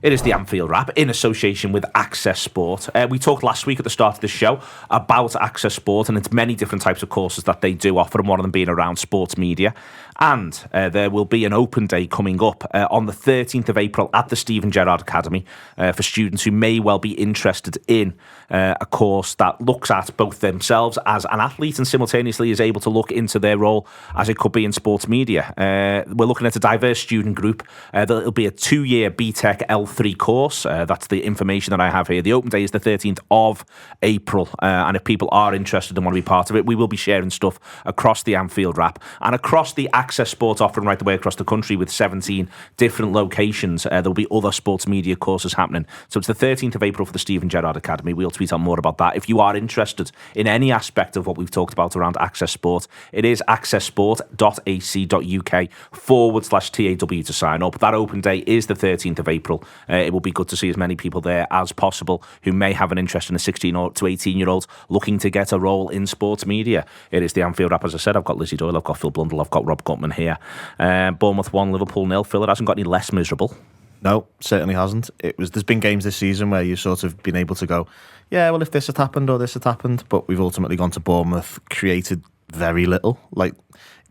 It is the Anfield Wrap in association with Access Sport. We talked last week at the start of the show about Access Sport and its many different types of courses that they do offer, and one of them being around sports media. And there will be an open day coming up on the 13th of April at the Steven Gerrard Academy for students who may well be interested in a course that looks at both themselves as an athlete and simultaneously is able to look into their role as it could be in sports media. We're looking at a diverse student group. There'll be a 2-year BTEC L3 course. That's the information that I have here. The open day is the 13th of April. And if people are interested and want to be part of it, we will be sharing stuff across the Anfield Wrap and across the Access Sport offering right the way across the country with 17 different locations. There'll be other sports media courses happening. So it's the 13th of April for the Steven Gerrard Academy. We'll tweet on more about that. If you are interested in any aspect of what we've talked about around Access Sport, it is accessport.ac.uk/TAW to sign up. That open day is the 13th of April. It will be good to see as many people there as possible who may have an interest in a 16 to 18-year-olds looking to get a role in sports media. It is the Anfield Wrap, as I said. I've got Lizzi Doyle, I've got Phil Blundell, I've got Rob Gutmann here. Bournemouth 1, Liverpool 0. Phil, it hasn't got any less miserable. No, certainly hasn't. There's been games this season where you've sort of been able to go, yeah, well, if this had happened or this had happened, but we've ultimately gone to Bournemouth, created very little. Like,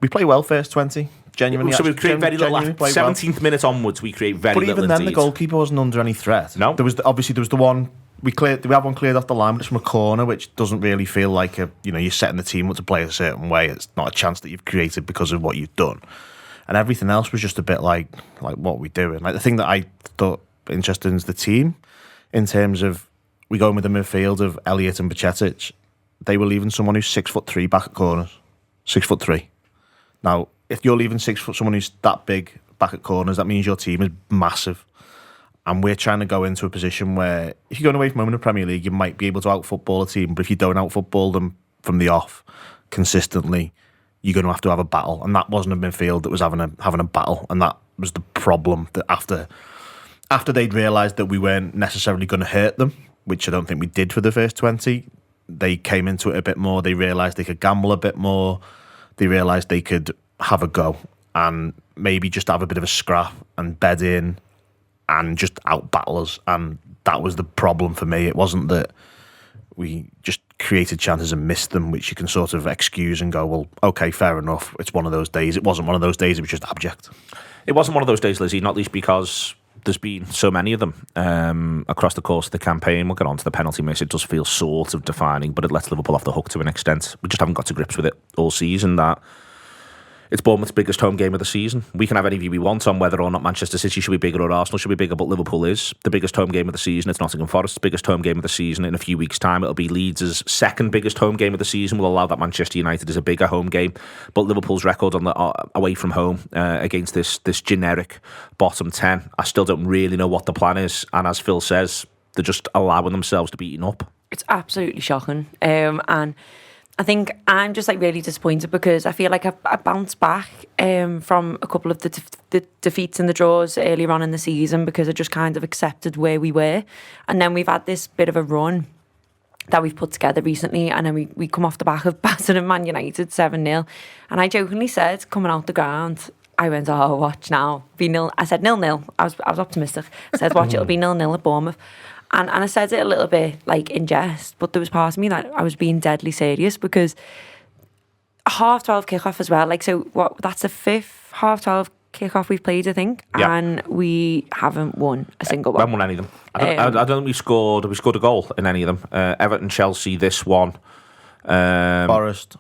we play well first 20. Genuinely, so we create very little. 17th minute onwards, we create very little. But even then, indeed. the goalkeeper wasn't under any threat. No, there was the one we have one cleared off the line, but it's from a corner, which doesn't really feel like you're setting the team up to play a certain way. It's not a chance that you've created because of what you've done, and everything else was just a bit like what are we doing? Like, the thing that I thought interesting is the team, in terms of we going with the midfield of Elliott and Bajcetic. They were leaving someone who's 6'3" back at corners, 6'3". Now, if you're leaving someone who's that big back at corners, that means your team is massive. And we're trying to go into a position where, if you're going away from home in the Premier League, you might be able to out-football a team, but if you don't out-football them from the off consistently, you're going to have a battle. And that wasn't a midfield that was having a battle. And that was the problem, that after they'd realised that we weren't necessarily going to hurt them, which I don't think we did for the first 20, they came into it a bit more. They realised they could gamble a bit more. They realised they could have a go and maybe just have a bit of a scrap and bed in and just out-battle us. And that was the problem for me. It wasn't that we just created chances and missed them, which you can sort of excuse and go, well, okay, fair enough. It's one of those days. It wasn't one of those days. It was just abject. It wasn't one of those days, Lizzie, not least because there's been so many of them across the course of the campaign. We'll get on to the penalty miss. It does feel sort of defining, but it lets Liverpool off the hook to an extent. We just haven't got to grips with it all season, that it's Bournemouth's biggest home game of the season. We can have any view we want on whether or not Manchester City should be bigger or Arsenal should be bigger, but Liverpool is the biggest home game of the season. It's Nottingham Forest's biggest home game of the season. In a few weeks' time, it'll be Leeds' second biggest home game of the season. We'll allow that Manchester United is a bigger home game, but Liverpool's record on the away from home against this generic bottom 10, I still don't really know what the plan is. And as Phil says, they're just allowing themselves to be eaten up. It's absolutely shocking, and I think I'm just really disappointed because I feel like I bounced back from a couple of the defeats and the draws earlier on in the season because I just kind of accepted where we were. And then we've had this bit of a run that we've put together recently, and then we come off the back of battering Man United 7-0. And I jokingly said, coming out the ground, I went, oh, watch now, be 0. I said 0-0. I was optimistic. I said, watch, it'll be 0-0 at Bournemouth. And I said it a little bit in jest, but there was part of me that I was being deadly serious because a 12:30 kickoff as well. That's the 5th 12:30 kickoff we've played, I think, yeah. And we haven't won a single one. We haven't won any of them. I don't think we scored a goal in any of them. Everton, Chelsea, this one. Forest,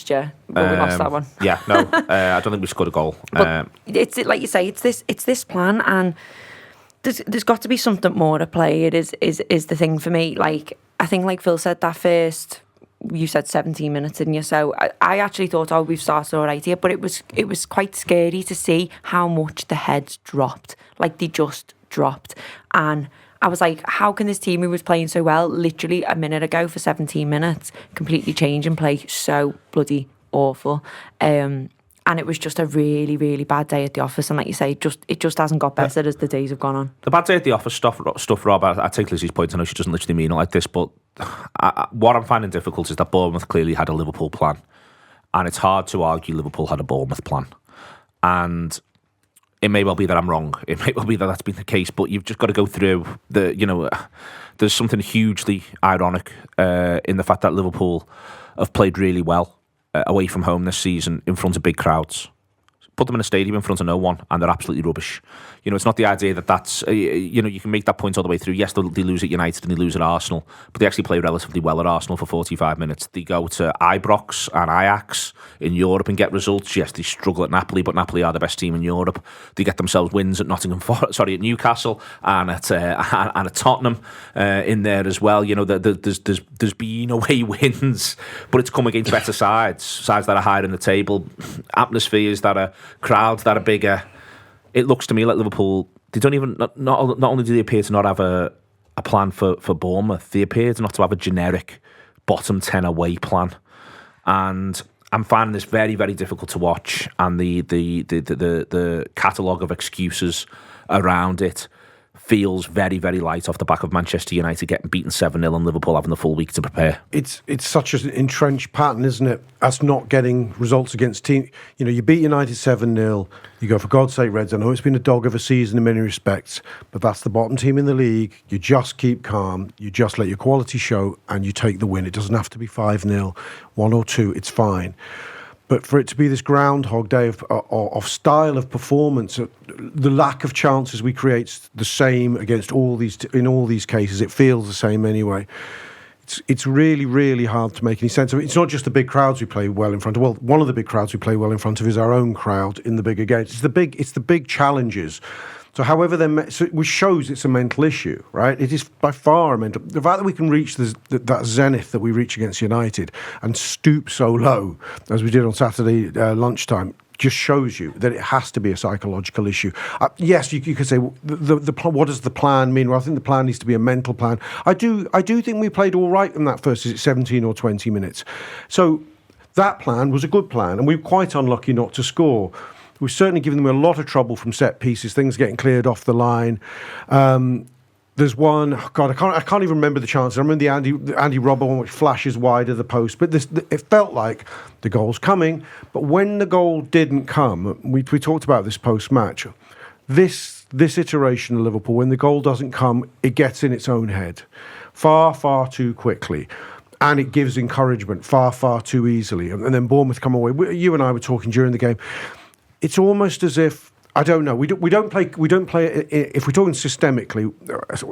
yeah. But we lost that one. Yeah, no, I don't think we scored a goal. But it's like you say, it's this plan, and there's got to be something more at play. It is the thing for me. I think, like Phil said, that first, you said 17 minutes, didn't you? So I actually thought, we've started all right here, but it was quite scary to see how much the heads dropped. They just dropped. And I was like, how can this team who was playing so well literally a minute ago for 17 minutes completely change and play so bloody awful? And it was just a really, really bad day at the office. And like you say, it just hasn't got better as the days have gone on. The bad day at the office stuff, Rob, I take Lizzie's point. I know she doesn't literally mean it like this, but what I'm finding difficult is that Bournemouth clearly had a Liverpool plan. And it's hard to argue Liverpool had a Bournemouth plan. And it may well be that I'm wrong. It may well be that that's been the case, but you've just got to go through there's something hugely ironic in the fact that Liverpool have played really well away from home this season in front of big crowds. Put them in a stadium in front of no one, and they're absolutely rubbish. It's not the idea that that's, you can make that point all the way through. Yes, they lose at United and they lose at Arsenal, but they actually play relatively well at Arsenal for 45 minutes. They go to Ibrox and Ajax in Europe and get results. Yes, they struggle at Napoli, but Napoli are the best team in Europe. They get themselves wins at at Newcastle and at Tottenham in there as well. There's been away wins, but it's come against better sides that are higher in the table, atmospheres that are crowds that are bigger. It looks to me like Liverpool, they don't even, not only do they appear to not have a plan for Bournemouth, they appear to not to have a generic bottom 10 away plan. And I'm finding this very, very difficult to watch, and the catalogue of excuses around it feels very, very light off the back of Manchester United getting beaten 7-0 and Liverpool having the full week to prepare. It's such an entrenched pattern, isn't it? Us not getting results against teams. You beat United 7-0. You go, for God's sake, Reds, I know it's been a dog of a season in many respects, but that's the bottom team in the league. You just keep calm. You just let your quality show and you take the win. It doesn't have to be 5-0, 1 or 2. It's fine. But for it to be this Groundhog Day of style of performance, the lack of chances we create the same against in all these cases. It feels the same anyway. It's really, really hard to make any sense of it. It's not just the big crowds we play well in front of. Well, one of the big crowds we play well in front of is our own crowd in the bigger games. It's the big challenges. So however which shows it's a mental issue, right? It is by far a mental. The fact that we can reach that zenith that we reach against United and stoop so low as we did on Saturday lunchtime just shows you that it has to be a psychological issue. Yes, you could say what does the plan mean? Well, I think the plan needs to be a mental plan. I do think we played all right in that first 17 or 20 minutes. So that plan was a good plan, and we were quite unlucky not to score. We've certainly given them a lot of trouble from set pieces, things getting cleared off the line. There's one, God, I can't even remember the chances. I remember the Andy Robbo one, which flashes wide of the post. But it felt like the goal's coming. But when the goal didn't come, we talked about this post-match. This iteration of Liverpool, when the goal doesn't come, it gets in its own head far, far too quickly. And it gives encouragement far, far too easily. And then Bournemouth come away. You and I were talking during the game. It's almost as if, I don't know, we don't play. If we're talking systemically,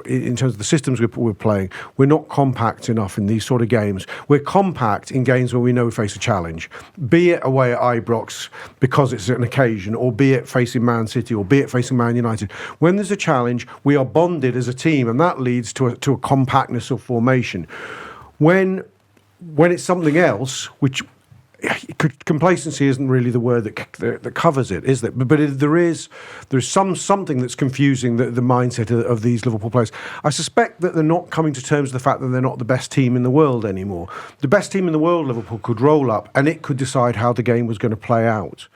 in terms of the systems we're playing, we're not compact enough in these sort of games. We're compact in games where we know we face a challenge, be it away at Ibrox because it's an occasion, or be it facing Man City, or be it facing Man United. When there's a challenge, we are bonded as a team, and that leads to a compactness of formation. When it's something else, which complacency isn't really the word that covers it, is it? But there's something that's confusing the mindset of these Liverpool players. I suspect that they're not coming to terms with the fact that they're not the best team in the world anymore. The best team in the world, Liverpool, could roll up and it could decide how the game was going to play out.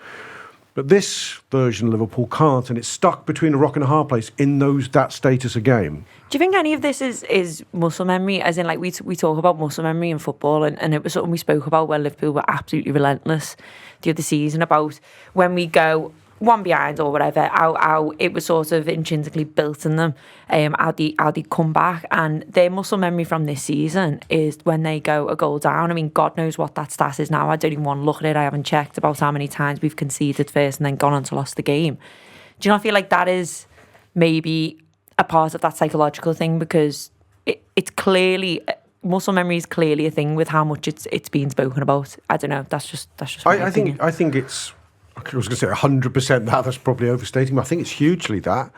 But this version of Liverpool can't, and it's stuck between a rock and a hard place in that status of game. Do you think any of this is muscle memory? As in, like, we talk about muscle memory in football, and it was something we spoke about when Liverpool were absolutely relentless the other season, about when we go one behind or whatever, how it was sort of intrinsically built in them, how they come back. And their muscle memory from this season is when they go a goal down. I mean, God knows what that stat is now. I don't even want to look at it. I haven't checked about how many times we've conceded first and then gone on to lost the game. Do you not feel like that is maybe a part of that psychological thing? Because it's clearly, muscle memory is clearly a thing with how much it's being spoken about. I don't know. That's just my opinion. I think it's, I was going to say 100% that. That's probably overstating, but I think it's hugely that.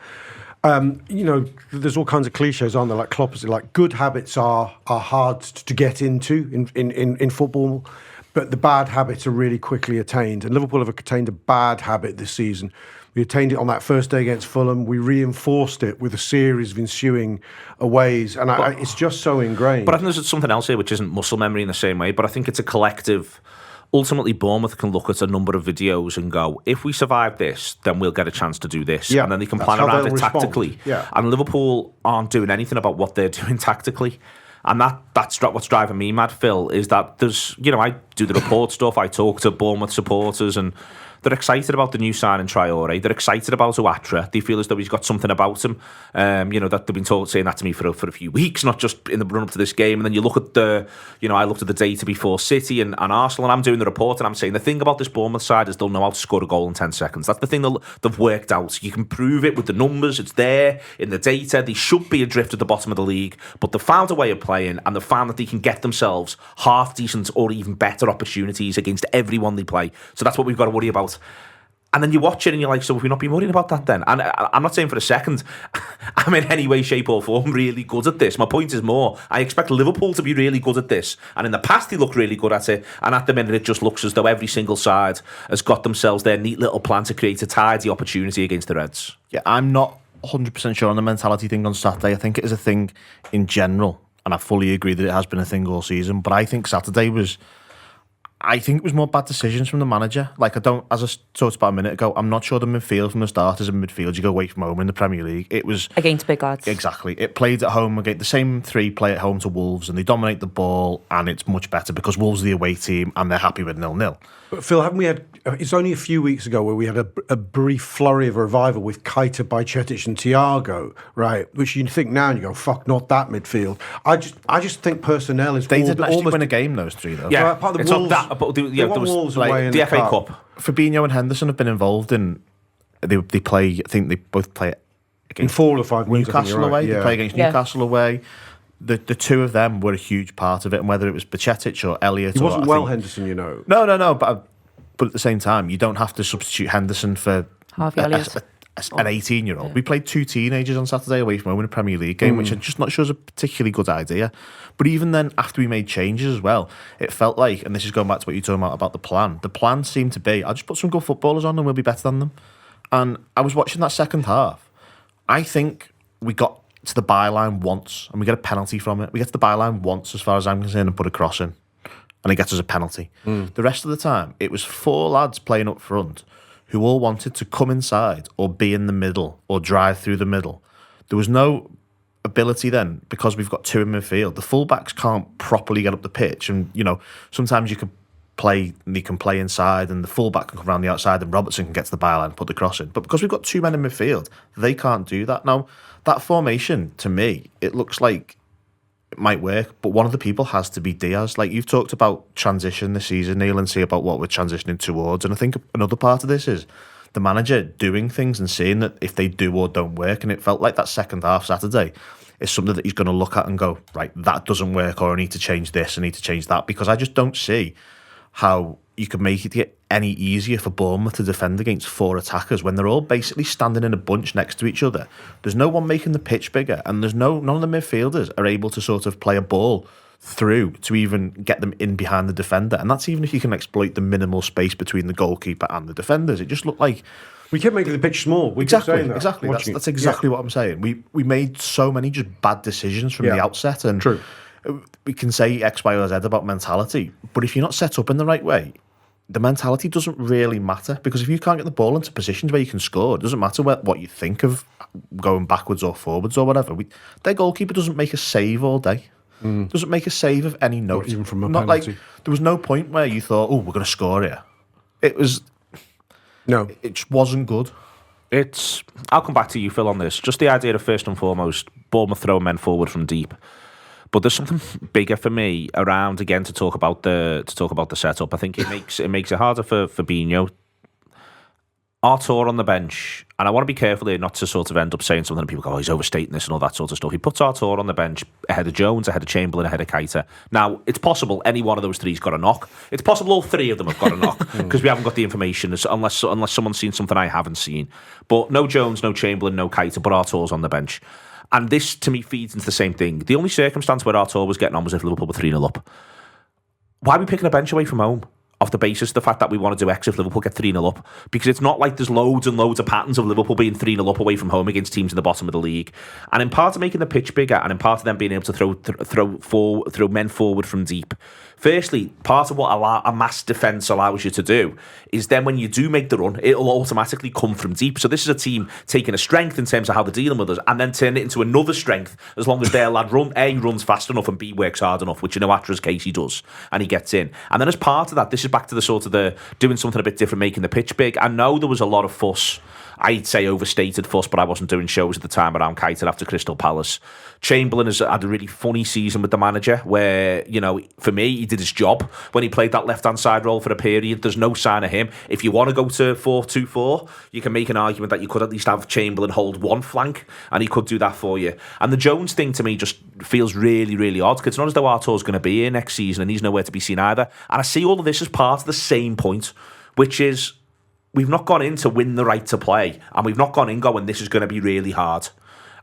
There's all kinds of cliches on there, like Klopp, like good habits are hard to get into in football, but the bad habits are really quickly attained. And Liverpool have attained a bad habit this season. We attained it on that first day against Fulham. We reinforced it with a series of ensuing aways, and it's just so ingrained. But I think there's something else here which isn't muscle memory in the same way, but I think it's a collective. Ultimately, Bournemouth can look at a number of videos and go, if we survive this, then we'll get a chance to do this. Yeah, and then they can plan around it tactically. Yeah. And Liverpool aren't doing anything about what they're doing tactically. And that's what's driving me mad, Phil, is that there's, I do the report stuff, I talk to Bournemouth supporters, and They're excited about the new signing Traore. They're excited about Ouattara. They feel as though he's got something about him. That they've been saying that to me for a few weeks, not just in the run up to this game. And then you look at I looked at the data before City and Arsenal, and I'm doing the report, and I'm saying the thing about this Bournemouth side is they'll know how to score a goal in 10 seconds. That's the thing they've worked out. You can prove it with the numbers. It's there in the data. They should be adrift at the bottom of the league, but they've found a way of playing, and they've found that they can get themselves half decent or even better opportunities against everyone they play. So that's what we've got to worry about. And then you watch it and you're like, so have we not been worrying about that then? And I'm not saying for a second I'm in any way, shape or form really good at this. My point is more, I expect Liverpool to be really good at this. And in the past they looked really good at it. And at the minute it just looks as though every single side has got themselves their neat little plan to create a tidy opportunity against the Reds. Yeah, I'm not 100% sure on the mentality thing on Saturday. I think it is a thing in general. And I fully agree that it has been a thing all season. But I think Saturday was... it was more bad decisions from the manager. As I talked about a minute ago, I'm not sure the midfield from the start is a midfield you go away from home in the Premier League. It was... against big odds. Exactly. It played at home against the same three play at home to Wolves, and they dominate the ball, and it's much better because Wolves are the away team and they're happy with 0-0. But Phil, haven't we had... It's only a few weeks ago where we had a brief flurry of a revival with Keita, Bajcetic and Thiago, right? Which you think now and you go, fuck, not that midfield. I just think personnel is... They didn't actually win a game, those three, though. Yeah, part of the it's Wolves, not that, but there was Wolves away in the FA Cup. Fabinho and Henderson have been involved in... They play... I think they both play in 4 or 5 wins, Newcastle right. away. Yeah. They play against Newcastle away. The two of them were a huge part of it, and whether it was Bajcetic or Elliott... He wasn't Henderson, you know. No, but at the same time, you don't have to substitute Henderson for Harvey Elliott. An 18-year-old. We played 2 teenagers on Saturday away from home in a Premier League game, which I'm just not sure is a particularly good idea. But even then, after we made changes as well, it felt like, and this is going back to what you're talking about the plan seemed to be, I'll just put some good footballers on and we'll be better than them. And I was watching that second half. I think we got to the byline once and we get a penalty from it. We get to the byline once, as far as I'm concerned, and put a cross in. And it gets us a penalty. The rest of the time, it was 4 lads playing up front who all wanted to come inside or be in the middle or drive through the middle. There was no ability then, because we've got 2 in midfield. The fullbacks can't properly get up the pitch, and sometimes they can play inside, and the fullback can come around the outside, and Robertson can get to the byline and put the cross in. But because we've got 2 men in midfield, they can't do that. Now, that formation, to me, it looks like it might work, but one of the people has to be Diaz. Like, you've talked about transition this season, Neil, and see about what we're transitioning towards. And I think another part of this is the manager doing things and seeing that if they do or don't work. And it felt like that second half Saturday is something that he's going to look at and go, right, that doesn't work, or I need to change this, I need to change that, because I just don't see how you could make it any easier for Bournemouth to defend against 4 attackers when they're all basically standing in a bunch next to each other. There's no one making the pitch bigger, and none of the midfielders are able to sort of play a ball through to even get them in behind the defender. And that's even if you can exploit the minimal space between the goalkeeper and the defenders. It just looked like... We kept making the pitch small. Exactly. That's exactly what I'm saying. We made so many just bad decisions from the outset. And True. We can say X, Y, or Z about mentality, but if you're not set up in the right way, the mentality doesn't really matter, because if you can't get the ball into positions where you can score, it doesn't matter what you think of going backwards or forwards or whatever. Their goalkeeper doesn't make a save all day. Doesn't make a save of any note. Not even from a Not penalty. like there was no point where you thought, oh, we're going to score here. It just wasn't good. I'll come back to you, Phil, on this. Just the idea of, first and foremost, Bournemouth throwing men forward from deep. But there's something bigger for me around, again, to talk about the setup. I think it makes it harder for Fabinho. Artur on the bench, and I want to be careful here not to sort of end up saying something that people go, oh, he's overstating this and all that sort of stuff. He puts Artur on the bench ahead of Jones, ahead of Chamberlain, ahead of Keita. Now, it's possible any one of those 3's got a knock. It's possible all 3 of them have got a knock, because we haven't got the information, unless someone's seen something I haven't seen. But no Jones, no Chamberlain, no Keita, but Artur's on the bench. And this, to me, feeds into the same thing. The only circumstance where Artur was getting on was if Liverpool were 3-0 up. Why are we picking a bench away from home? Off the basis of the fact that we want to do X if Liverpool get 3-0 up. Because it's not like there's loads and loads of patterns of Liverpool being 3-0 up away from home against teams in the bottom of the league. And in part of making the pitch bigger, and in part of them being able to throw men forward from deep, Firstly, part of what a mass defence allows you to do is then when you do make the run, it'll automatically come from deep. So this is a team taking a strength in terms of how they're dealing with us and then turn it into another strength as long as their lad runs fast enough and B, works hard enough, which in Atra's case he does, and he gets in. And then as part of that, this is back to the sort of the doing something a bit different, making the pitch big. I know there was a lot of fuss, I'd say overstated fuss, but I wasn't doing shows at the time around Keita after Crystal Palace. Chamberlain has had a really funny season with the manager where, you know, for me, he did his job when he played that left-hand side role for a period. There's no sign of him. If you want to go to 4-2-4, you can make an argument that you could at least have Chamberlain hold one flank, and he could do that for you. And the Jones thing to me just feels really, really odd, because it's not as though Artur's going to be here next season and he's nowhere to be seen either. And I see all of this as part of the same point, which is we've not gone in to win the right to play, and we've not gone in going, this is going to be really hard.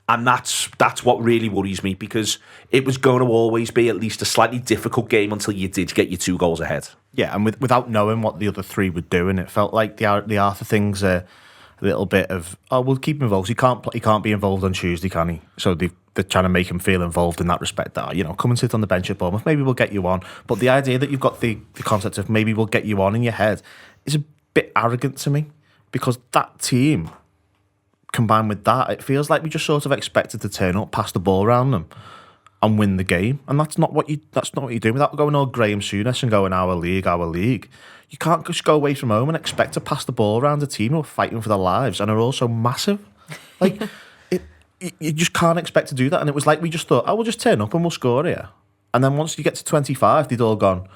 And that's what really worries me, because it was going to always be at least a slightly difficult game until you did get your 2 goals ahead. Yeah, and without knowing what the other 3 were doing, it felt like the Arthur thing's a little bit of, we'll keep him involved. He can't be involved on Tuesday, can he? So they're trying to make him feel involved in that respect. That, you know, come and sit on the bench at Bournemouth. Maybe we'll get you on. But the idea that you've got the concept of maybe we'll get you on in your head is a bit arrogant to me, because that team, combined with that, it feels like we just sort of expected to turn up, pass the ball around them, and win the game. And that's not what you're doing. Without going all Graham Souness and going our league. You can't just go away from home and expect to pass the ball around a team who are fighting for their lives and are also massive. Like you just can't expect to do that. And it was like we just thought, we'll just turn up and we'll score here. And then once you get to 25, they'd all gone,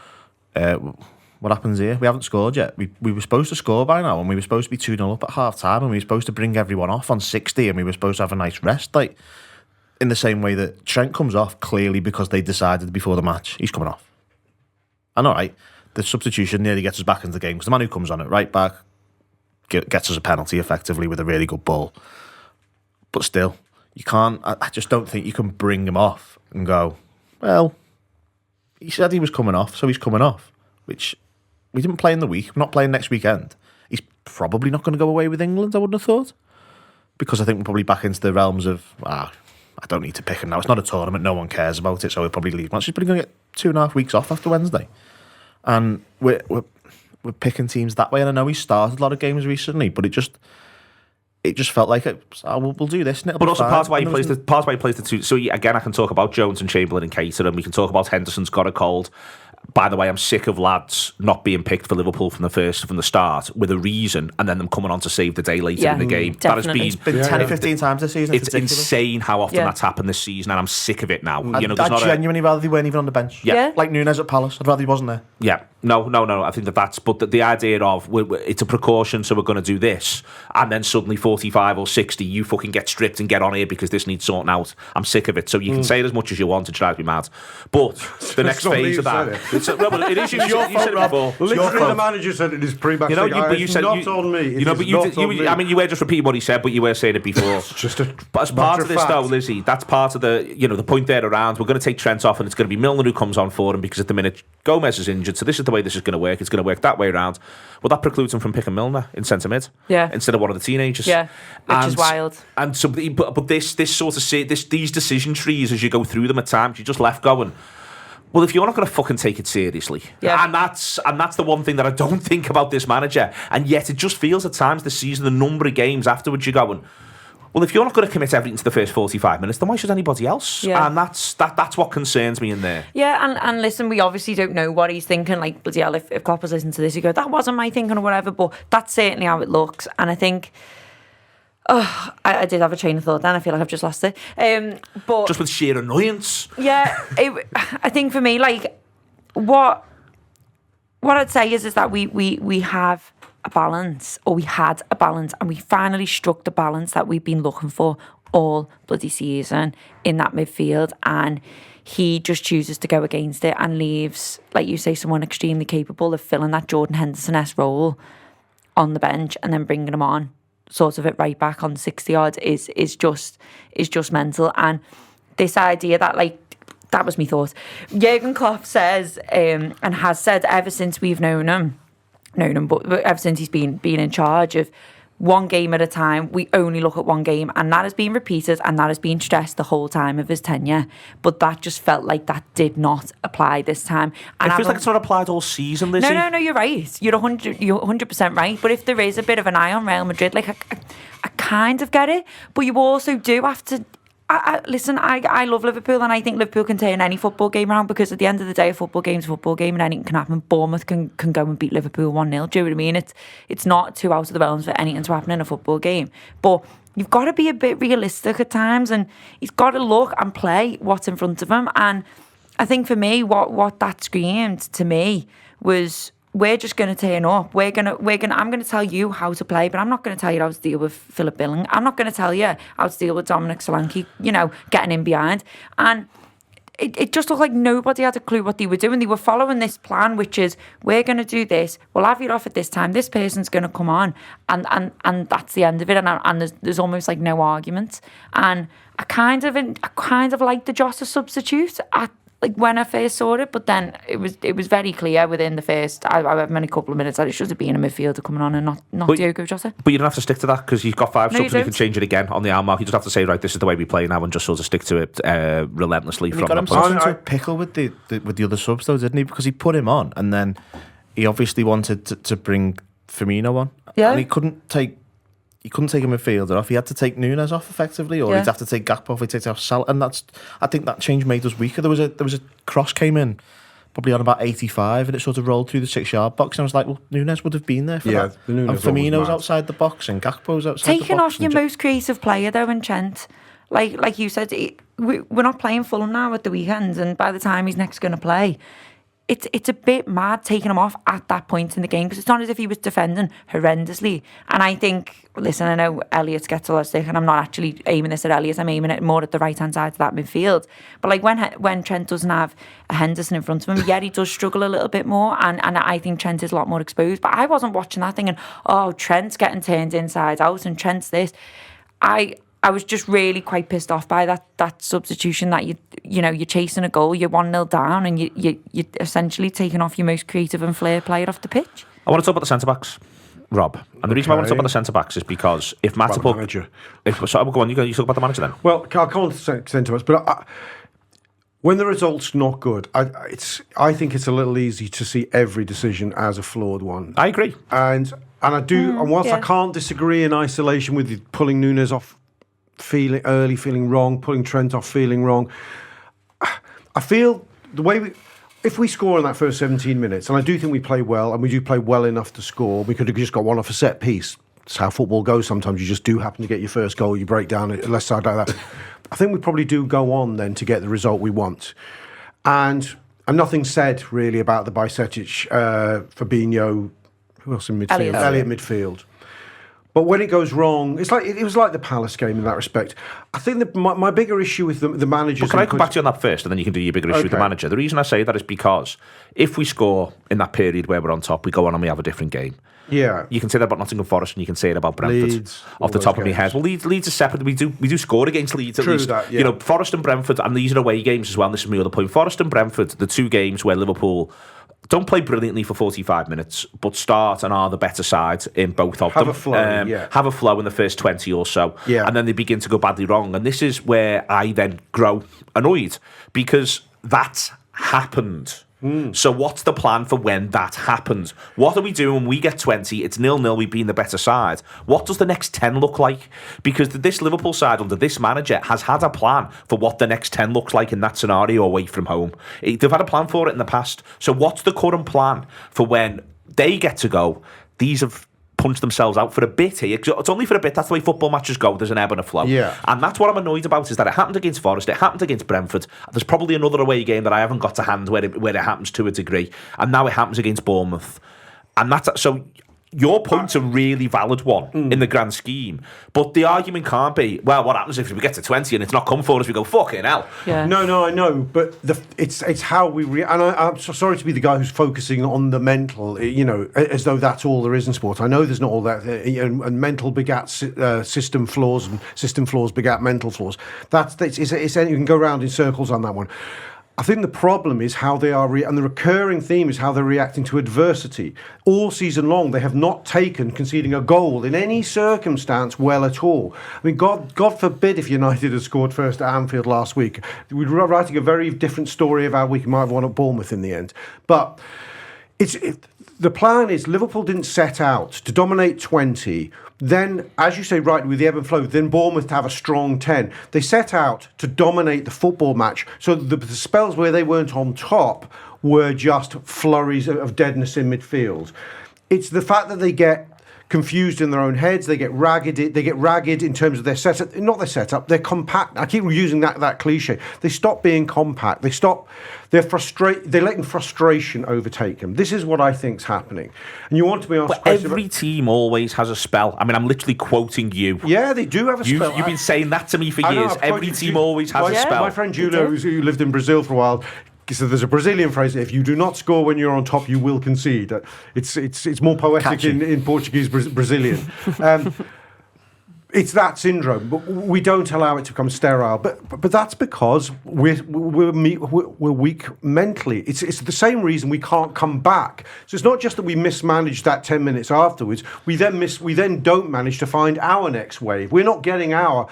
what happens here? We haven't scored yet. We were supposed to score by now, and we were supposed to be 2-0 up at half time, and we were supposed to bring everyone off on 60, and we were supposed to have a nice rest. Like, in the same way that Trent comes off clearly because they decided before the match he's coming off. And all right, the substitution nearly gets us back into the game, because the man who comes on it right back gets us a penalty effectively with a really good ball. But still, you can't. I just don't think you can bring him off and go, well, he said he was coming off, so he's coming off, which. We didn't play in the week. We're not playing next weekend. He's probably not going to go away with England, I wouldn't have thought. Because I think we're probably back into the realms of, I don't need to pick him now. It's not a tournament. No one cares about it, so we'll probably leave. She's probably going to get 2.5 weeks off after Wednesday. And we're picking teams that way. And I know he started a lot of games recently, but it just felt like we'll do this. And but also part of why he plays the 2. So again, I can talk about Jones and Chamberlain and Keita, and we can talk about Henderson's got a cold. By the way, I'm sick of lads not being picked for Liverpool from the start with a reason, and then them coming on to save the day later in the game. Definitely. That has been 10 or 15 times this season. It's insane how often that's happened this season, and I'm sick of it now. I'd genuinely rather they weren't even on the bench. Yeah. Like Nunes at Palace. I'd rather he wasn't there. Yeah. No. I think that's... But the idea of it's a precaution, so we're going to do this, and then suddenly 45 or 60, you fucking get stripped and get on here because this needs sorting out. I'm sick of it. So you can say it as much as you want, it drives me mad. But the next phase of that... It is your fault, you said it before. Literally, the manager said it is pre-match. You said not on me. I mean, you were just repeating what he said, but you were saying it before. But as part of this, though, Lizzie, that's part of the point there around. We're going to take Trent off, and it's going to be Milner who comes on for him, because at the minute Gomez is injured. So this is the way this is going to work. It's going to work that way around. Well, that precludes him from picking Milner in centre mid, instead of one of the teenagers. Yeah, which is wild. And so, but this sort of these decision trees, as you go through them at times, you just left going, well, if you're not going to fucking take it seriously, and that's the one thing that I don't think about this manager, and yet it just feels at times this season, the number of games afterwards, you're going, well, if you're not going to commit everything to the first 45 minutes, then why should anybody else? Yeah. And that's what concerns me in there. Yeah, and listen, we obviously don't know what he's thinking. Like, bloody hell, if Klopp was listening to this, he'd go, that wasn't my thinking or whatever, but that's certainly how it looks. And I think... I did have a train of thought then. I feel like I've just lost it. But just with sheer annoyance. Yeah, I think for me, like, what I'd say is that we have a balance, or we had a balance, and we finally struck the balance that we've been looking for all bloody season in that midfield, and he just chooses to go against it and leaves, like you say, someone extremely capable of filling that Jordan Henderson-esque role on the bench and then bringing him on sort of at right back on 60 yards is just mental. And this idea that, like, that was my thought. Jurgen Klopp says, and has said ever since we've known him, but ever since he's been in charge of, one game at a time. We only look at one game, and that has been repeated and that has been stressed the whole time of his tenure. But that just felt like that did not apply this time. And it feels like it's not applied all season, Lizzie. No, you're right. You're 100% right. But if there is a bit of an eye on Real Madrid, like I kind of get it, but you also do have to. Listen, I love Liverpool, and I think Liverpool can turn any football game around, because at the end of the day, a football game's a football game and anything can happen. Bournemouth can go and beat Liverpool 1-0. Do you know what I mean? It's not too out of the realms for anything to happen in a football game. But you've got to be a bit realistic at times, and he's got to look and play what's in front of him. And I think for me, what that screamed to me was, we're just going to turn up. I'm going to tell you how to play, but I'm not going to tell you how to deal with Philip Billing. I'm not going to tell you how to deal with Dominic Solanke, getting in behind. And it just looked like nobody had a clue what they were doing. They were following this plan, which is, we're going to do this. We'll have you off at this time. This person's going to come on. And that's the end of it. And there's almost like no argument. And I kind of liked the Jota substitute when I first saw it, but then it was very clear within the first however many couple of minutes that it should have been a midfielder coming on and not Diogo Jota. But you don't have to stick to that, because you've got 5 subs and you can change it again on the hour mark. You just have to say, right, this is the way we play now, and just sort of stick to it relentlessly. He got himself into a pickle with the other subs though, didn't he? Because he put him on, and then he obviously wanted to bring Firmino on, and he couldn't take a midfielder off. He had to take Nunes off effectively, or he'd have to take Gakpo off. He'd take off Salah, and I think that change made us weaker. There was a cross came in probably on about 85, and it sort of rolled through the 6-yard box. And I was like, well, Nunes would have been there for that. And Firmino's outside the box, and Gakpo's outside the box. Taking off your most creative player though, in Trent, like you said, we're not playing Fulham now at the weekend, and by the time he's next going to play, it's a bit mad taking him off at that point in the game, because it's not as if he was defending horrendously. And I think, listen, I know Elliott gets a lot of stick, and I'm not actually aiming this at Elliott, I'm aiming it more at the right-hand side of that midfield. But like when Trent doesn't have a Henderson in front of him, he does struggle a little bit more, and I think Trent is a lot more exposed. But I wasn't watching that thing and, oh, Trent's getting turned inside out and Trent's this. I was just really quite pissed off by that substitution, that you're chasing a goal, you're 1-0 down, and you're essentially taking off your most creative and flair player off the pitch. I want to talk about the centre-backs, Rob. And the reason I want to talk about the centre-backs is because if Matip... manager. Go on, you talk about the manager then. Well, I'll come on to centre-backs, but when the result's not good, I think it's a little easy to see every decision as a flawed one. I agree. And I do, and whilst I can't disagree in isolation with pulling Nunes off feeling wrong, pulling Trent off feeling wrong, I feel the way if we score in that first 17 minutes, and I do think we play well, and we do play well enough to score, we could have just got one off a set piece. It's how football goes. Sometimes you just do happen to get your first goal, you break down it, left side like that. I think we probably do go on then to get the result we want. And nothing said really about the Bajcetic, Fabinho, who else in midfield? Elliott midfield. But when it goes wrong, it was like the Palace game in that respect. I think my bigger issue with the managers... But can I come back to you on that first, and then you can do your bigger issue with the manager? The reason I say that is because if we score in that period where we're on top, we go on and we have a different game. Yeah. You can say that about Nottingham Forest, and you can say it about Brentford. Leeds, off the top of my head. Well, Leeds are separate. We do score against Leeds at True least. that, yeah. Forest and Brentford, and these are away games as well, and this is my other point. Forest and Brentford, the two games where Liverpool don't play brilliantly for 45 minutes, but start and are the better side in both of them. Have a flow, Have a flow in the first 20 or so, and then they begin to go badly wrong. And this is where I then grow annoyed, because that's happened. So what's the plan for when that happens? What are we doing when we get 20? It's 0-0, we've been the better side. What does the next 10 look like? Because this Liverpool side under this manager has had a plan for what the next 10 looks like in that scenario away from home. They've had a plan for it in the past. So what's the current plan for when they get to go? These have punched themselves out for a bit here. It's only for a bit. That's the way football matches go. There's an ebb and a flow. Yeah. And that's what I'm annoyed about, is that it happened against Forest, it happened against Brentford. There's probably another away game that I haven't got to hand where it happens to a degree. And now it happens against Bournemouth. And that's... So your point's a really valid one in the grand scheme. But the argument can't be, well, what happens if we get to 20 and it's not come for us? We go, fucking hell. Yeah. No, I know. But it's how we... and I'm so sorry to be the guy who's focusing on the mental, as though that's all there is in sport. I know there's not all that. And mental begat system flaws, and system flaws begat mental flaws. You can go around in circles on that one. I think the problem is how they are, and the recurring theme is how they're reacting to adversity. All season long, they have not taken conceding a goal in any circumstance well at all. I mean, God forbid if United had scored first at Anfield last week. We're writing a very different story of how we might have won at Bournemouth in the end. But the plan is Liverpool didn't set out to dominate 20. Then, as you say, right, with the ebb and flow, then Bournemouth to have a strong 10. They set out to dominate the football match. So the spells where they weren't on top were just flurries of deadness in midfield. It's the fact that they get confused in their own heads. They get ragged. They get ragged in terms of their setup. Not their setup. They're compact. I keep using that cliche. They stop being compact. They're frustrated. They're letting frustration overtake them. This is what I think's happening. And you want to be honest. But every team always has a spell. I mean, I'm literally quoting you. Yeah, they do have a spell. You've been saying that to me for years. Every team always has a spell. My friend Julia, who lived in Brazil for a while, so there's a Brazilian phrase: if you do not score when you're on top, you will concede. It's more poetic in Portuguese Brazilian. It's that syndrome, but we don't allow it to become sterile. But that's because we're weak mentally. It's the same reason we can't come back. So it's not just that we mismanaged that 10 minutes afterwards. We then don't manage to find our next wave. We're not getting our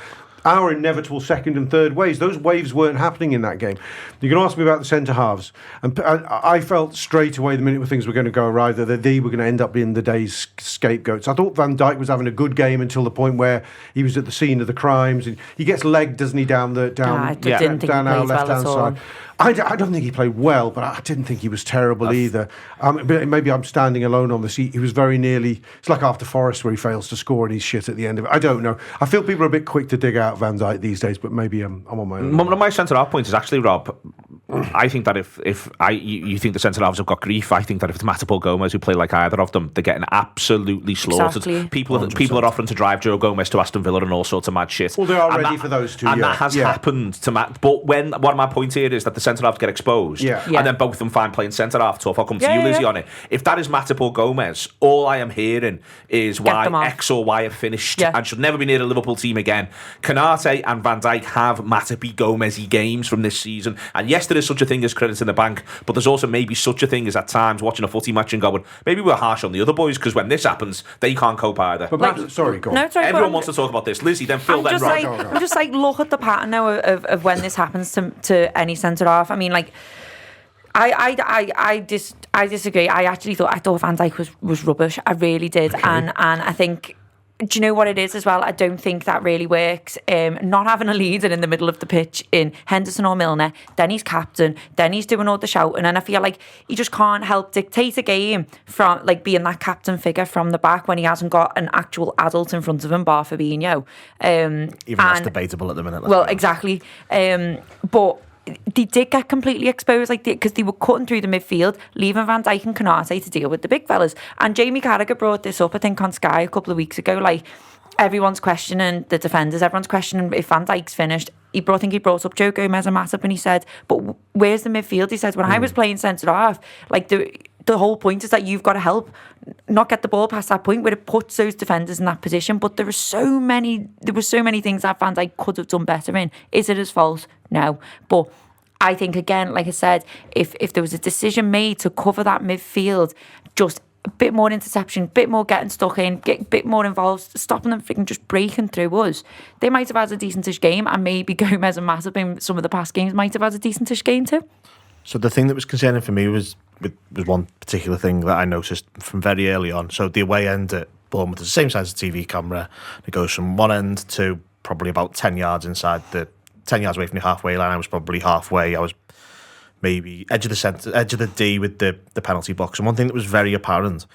inevitable second and third waves. Those waves weren't happening in that game. You can ask me about the centre halves, and I felt straight away the minute things were going to go awry that they were going to end up being the day's scapegoats. I thought Van Dijk was having a good game until the point where he was at the scene of the crimes, and he gets legged, doesn't he, down our left-hand side. I don't think he played well, but I didn't think he was terrible either. But maybe I'm standing alone on this. He was very nearly. It's like after Forest where he fails to score and he's shit at the end of it. I don't know. I feel people are a bit quick to dig out Van Dijk these days, but maybe I'm on my own. My centre-half point is actually, Rob, I think that if you think the centre-halves have got grief, I think that if it's Matip or Gomez who play like either of them, they're getting absolutely slaughtered. Exactly. People are offering to drive Joe Gomez to Aston Villa and all sorts of mad shit. Well, they are ready for those two, and that has happened to Matt. But one of my points here is that the centre-halves get exposed, and then both of them find playing centre-half tough. I'll come to you, Lizzie, on it. If that is Matip or Gomez, all I am hearing is why X or Y have finished and should never be near a Liverpool team again. Canate and Van Dijk have Matip-y, Gomez-y games from this season, and yes, there is such a thing as credits in the bank, but there's also maybe such a thing as at times watching a footy match and going, maybe we're harsh on the other boys because when this happens, they can't cope either. But sorry, go on. No, sorry, everyone wants to talk about this. Lizzie, then Phil, then Rob. I'm just look at the pattern now of when this happens to any centre half. I mean, like, I disagree. I thought Van Dijk was rubbish. I really did, and I think. Do you know what it is as well? I don't think that really works. Not having a leader in the middle of the pitch in Henderson or Milner, then he's captain, then he's doing all the shouting, and I feel like he just can't help dictate a game from like being that captain figure from the back when he hasn't got an actual adult in front of him, bar Fabinho. Even that's debatable at the minute. Well, exactly. But they did get completely exposed, because they were cutting through the midfield, leaving Van Dijk and Canate to deal with the big fellas. And Jamie Carragher brought this up, I think, on Sky a couple of weeks ago. Like, everyone's questioning the defenders, everyone's questioning if Van Dijk's finished. He brought up Joe Gomez and Matip, and he said, "But where's the midfield?" He said, "When I was playing centre half, like the whole point is that you've got to help, not get the ball past that point where it puts those defenders in that position." But there were so many things that Van Dijk could have done better in. Is it his fault? No. But I think, again, like I said, if there was a decision made to cover that midfield, just a bit more interception, a bit more getting stuck in, get a bit more involved, stopping them freaking just breaking through us, they might have had a decentish game, and maybe Gomez and Matip in some of the past games might have had a decentish game too. So the thing that was concerning for me was one particular thing that I noticed from very early on. So the away end at Bournemouth is the same size as a TV camera. It goes from one end to probably about 10 yards inside 10 yards away from the halfway line. I was probably halfway. I was maybe edge of the centre, edge of the D with the penalty box. And one thing that was very apparent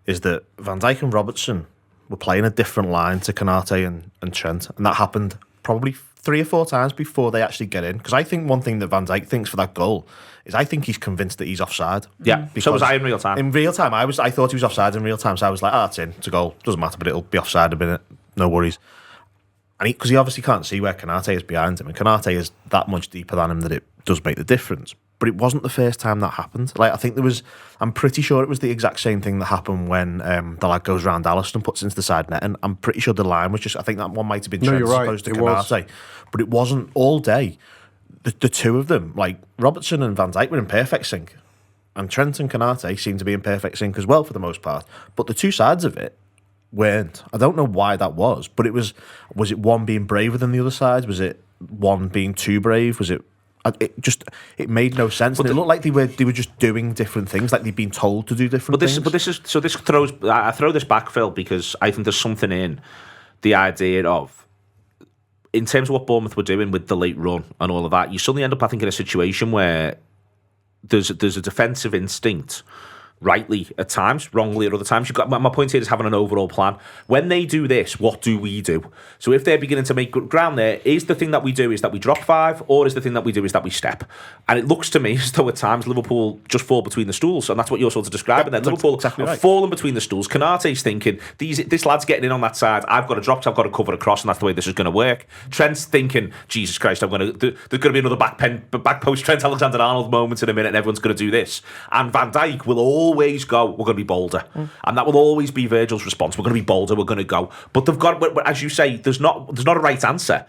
is that Van Dijk and Robertson were playing a different line to Canate and Trent. And that happened probably 3 or 4 times before they actually get in. Because I think one thing that Van Dijk thinks for that goal is I think he's convinced that he's offside. Yeah, so was I in real time. In real time, I thought he was offside in real time. So I was like, that's in. It's a goal. Doesn't matter, but it'll be offside in a minute. No worries. And because he obviously can't see where Canate is behind him. And Canate is that much deeper than him that it does make the difference. But it wasn't the first time that happened. Like, I think I'm pretty sure it was the exact same thing that happened when the lad goes round Alisson and puts into the side net. And I'm pretty sure the line was just, I think that one might have been Trent as opposed to Canate. But it wasn't all day. the two of them, like Robertson and Van Dijk, were in perfect sync, and Trent and Konate seemed to be in perfect sync as well for the most part. But the two sides of it weren't. I don't know why that was, but was it one being braver than the other side? Was it one being too brave? Was it? It made no sense. But it looked like they were just doing different things, like they'd been told to do different things. I throw this back, Phil, because I think there's something in the idea of, in terms of what Bournemouth were doing with the late run and all of that, you suddenly end up, I think, in a situation where there's a defensive instinct, rightly at times, wrongly at other times. You've got, my point here is having an overall plan. When they do this, what do we do? So if they're beginning to make good ground there, is the thing that we do is that we drop 5, or is the thing that we do is that we step? And it looks to me as though at times Liverpool just fall between the stools, and that's what you're sort of describing. Then Liverpool exactly have fallen between the stools. Konate's thinking, this lad's getting in on that side, I've got to drop, I've got to cover across, and that's the way this is going to work. Trent's thinking, Jesus Christ, there's going to be another back post Trent Alexander-Arnold moment in a minute, and everyone's going to do this. And Van Dijk will always go, we're going to be bolder. And that will always be Virgil's response. We're going to be bolder, we're going to go. But they've got, as you say, there's not a right answer.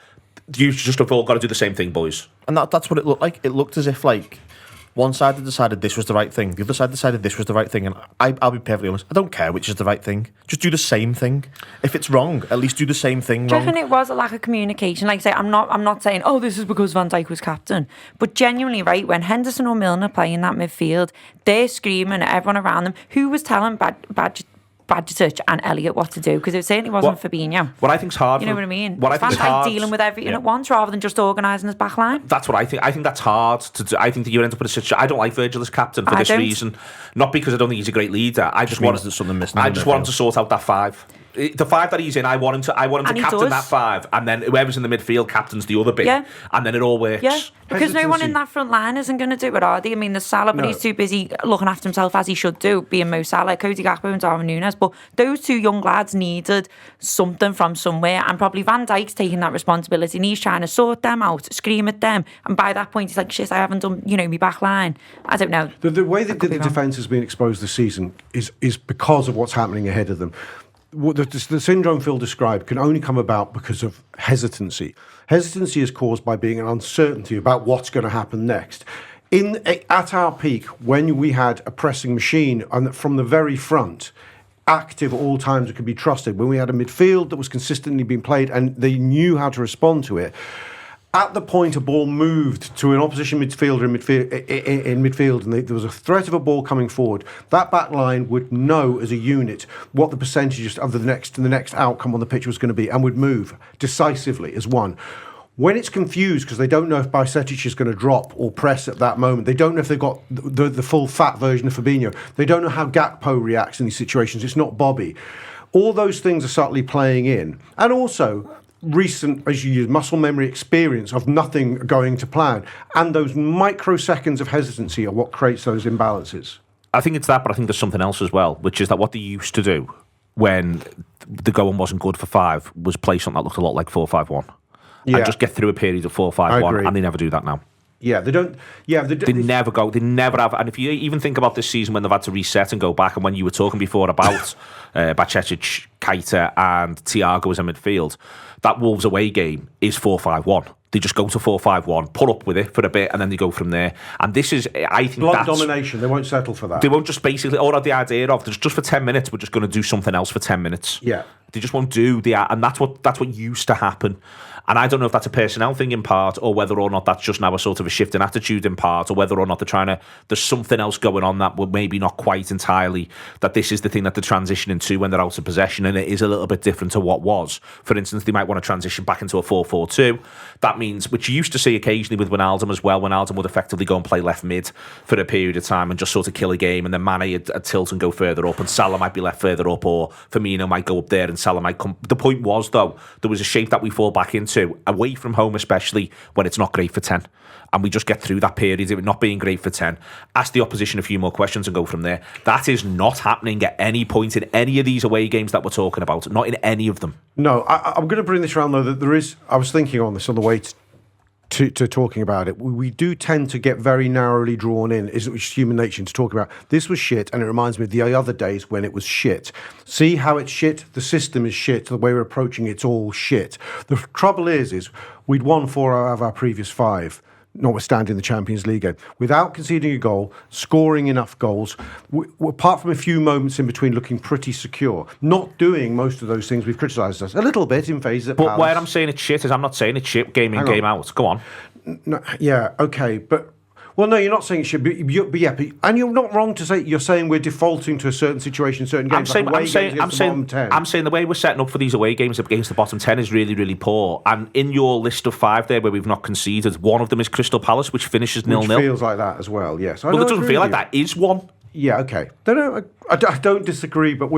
You just have all got to do the same thing, boys. And that's what it looked like. It looked as if, like, one side had decided this was the right thing, the other side decided this was the right thing, and I'll be perfectly honest, I don't care which is the right thing. Just do the same thing. If it's wrong, at least do the same thing Do you wrong. reckon it was a lack of communication? Like I say, I'm not saying, oh, this is because Van Dijk was captain. But genuinely, right, when Henderson or Milner play in that midfield, they're screaming at everyone around them. Who was telling Bajcetic and Elliott what to do? Because it certainly wasn't Fabinho. What I think's hard. You know what I mean? What I think Van is Dijk hard, dealing with everything at once rather than just organising his back line. That's what I think. I think that's hard to do. I think that you end up in a situation. I don't like Virgil as captain for this reason. Not because I don't think he's a great leader. I just want him to sort out that 5. The 5 that he's in, I want him to captain that 5, and then whoever's in the midfield captains the other bit, and then it all works. Yeah, because no one in that front line isn't going to do it, are they? I mean, there's Salah, but he's too busy looking after himself as he should do, being Mo Salah, Cody Gakpo and Darwin Núñez. But those two young lads needed something from somewhere, and probably Van Dijk's taking that responsibility, and he's trying to sort them out, scream at them, and by that point he's like, shit, I haven't done, my back line. I don't know. The way that the defence has been exposed this season is because of what's happening ahead of them. The syndrome Phil described can only come about because of hesitancy. Hesitancy is caused by being an uncertainty about what's going to happen next. At our peak, when we had a pressing machine and from the very front, active at all times, it could be trusted, when we had a midfield that was consistently being played and they knew how to respond to it, at the point a ball moved to an opposition midfielder in midfield and there was a threat of a ball coming forward, that back line would know as a unit what the percentages of the next outcome on the pitch was going to be and would move decisively as one. When it's confused because they don't know if Bajcetic is going to drop or press at that moment, they don't know if they've got the full fat version of Fabinho, they don't know how Gakpo reacts in these situations, it's not Bobby. All those things are subtly playing in. And also recent, as you use, muscle memory experience of nothing going to plan, and those microseconds of hesitancy are what creates those imbalances. I think it's that, but I think there's something else as well, which is that what they used to do when the going wasn't good for 5 was play something that looked a lot like 4-5-1 and just get through a period of 4-5-1, and they never do that now. Yeah, they don't. Yeah, they never go. They never have. And if you even think about this season when they've had to reset and go back, and when you were talking before about Bajcetic, Keita, and Thiago as a midfield, that Wolves away game is 4-5-1. They just go to 4-5-1, pull up with it for a bit, and then they go from there. And this is, I think, blood domination. They won't settle for that. They won't just basically, or the idea of just for 10 minutes, we're just going to do something else for 10 minutes. Yeah. They just won't do and that's what used to happen. And I don't know if that's a personnel thing in part, or whether or not that's just now a sort of a shift in attitude in part, or whether or not there's something else going on that would maybe not quite entirely, that this is the thing that they're transitioning to when they're out of possession, and it is a little bit different to what was. For instance, they might want to transition back into a 4-4-2. That means, which you used to see occasionally with Wijnaldum as well, Wijnaldum would effectively go and play left mid for a period of time and just sort of kill a game, and then Mane would tilt and go further up, and Salah might be left further up, or Firmino might go up there and Salah might come. The point was, though, there was a shape that we fall back into, away from home especially, when it's not great for 10. And we just get through that period of it not being great for 10, ask the opposition a few more questions and go from there. That is not happening at any point in any of these away games that we're talking about, not in any of them. No, I'm going to bring this around, though, that there is, I was thinking on this on the way to talking about it, we do tend to get very narrowly drawn in, is human nature, to talk about this was shit, and it reminds me of the other days when it was shit. See how it's shit? The system is shit. The way we're approaching it's all shit. The trouble is we'd won 4 out of our previous 5. notwithstanding the Champions League game, without conceding a goal, scoring enough goals, apart from a few moments in between looking pretty secure, not doing most of those things we've criticised us a little bit in phases at Palace. But where I'm saying it's shit is I'm not saying it's shit game in, game out. Go on. No, yeah, okay, but... Well, no, you're not saying it should be, and you're not wrong to say you're saying we're defaulting to a certain situation, certain games. I'm saying the way we're setting up for these away games against the bottom 10 is really, really poor. And in your list of 5 there, where we've not conceded, one of them is Crystal Palace, which finishes 0-0. Which feels like that as well. Yes, well, it doesn't feel like that. Is one. Yeah, okay. I don't disagree, but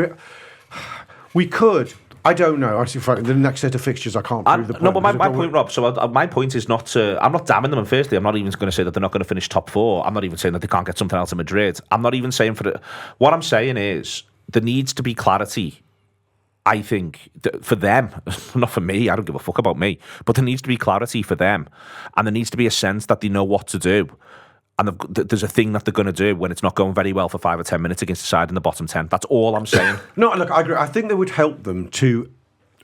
we could. I don't know. I see the next set of fixtures. I can't prove the point. No, but my point, Rob. So my point is not to. I'm not damning them. And firstly, I'm not even going to say that they're not going to finish top 4. I'm not even saying that they can't get something else in Madrid. I'm not even saying for the. What I'm saying is there needs to be clarity. I think for them, not for me. I don't give a fuck about me. But there needs to be clarity for them, and there needs to be a sense that they know what to do. And there's a thing that they're going to do when it's not going very well for 5 or 10 minutes against the side in the bottom 10. That's all I'm saying. No, look, I agree. I think that would help them to...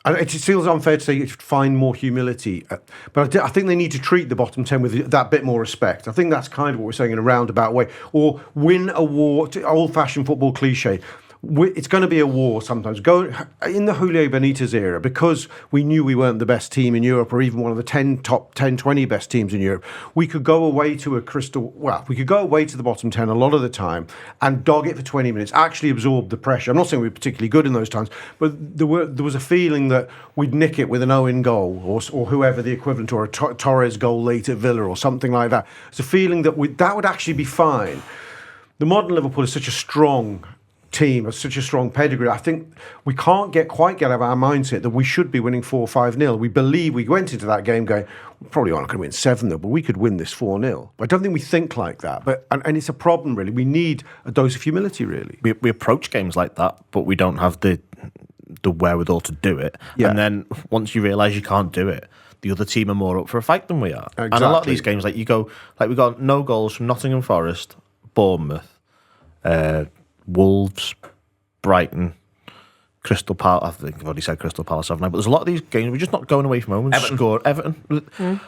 It feels unfair to say find more humility, but I think they need to treat the bottom 10 with that bit more respect. I think that's kind of what we're saying in a roundabout way. Or win a war, old-fashioned football cliche. It's going to be a war sometimes. Go in the Julio Benitez era, because we knew we weren't the best team in Europe, or even one of the top 10, 20 best teams in Europe. We could go away to we could go away to the bottom 10 a lot of the time and dog it for 20 minutes, actually absorb the pressure. I'm not saying we were particularly good in those times, but there was a feeling that we'd nick it with an Owen goal or whoever the equivalent, or a Torres goal late at Villa or something like that. It's a feeling that that would actually be fine. The modern Liverpool is such a strong team, has such a strong pedigree. I think we can't quite get out of our mindset that we should be winning 4-5-0. We believe we went into that game going, we probably aren't going to win 7-0, but we could win this 4-0. I don't think we think like that, and it's a problem really. We need a dose of humility really. We approach games like that, but we don't have the wherewithal to do it. Yeah. And then once you realise you can't do it, the other team are more up for a fight than we are. Exactly. And a lot of these games, we got no goals from Nottingham Forest, Bournemouth, Wolves, Brighton, Crystal Palace. I think I've already said Crystal Palace, haven't I? But there's a lot of these games we're just not going away from home and score. Everton.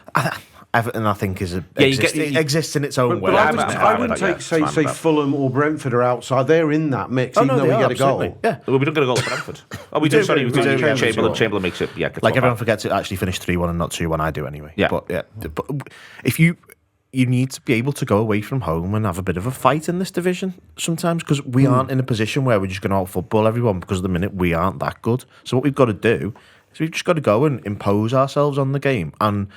Everton, I think, exists in its own way. I wouldn't say Fulham or Brentford are outside. They're in that mix, even though we get a goal. Yeah, we don't get a goal at Brentford. We do. Sorry, we do. Chamberlain makes it. Yeah, everyone forgets it actually finished 3-1 and not 2-1. I do anyway. Yeah, but if you need to be able to go away from home and have a bit of a fight in this division sometimes, because we aren't in a position where we're just going to out-football everyone, because at the minute we aren't that good. So what we've got to do is we've just got to go and impose ourselves on the game. And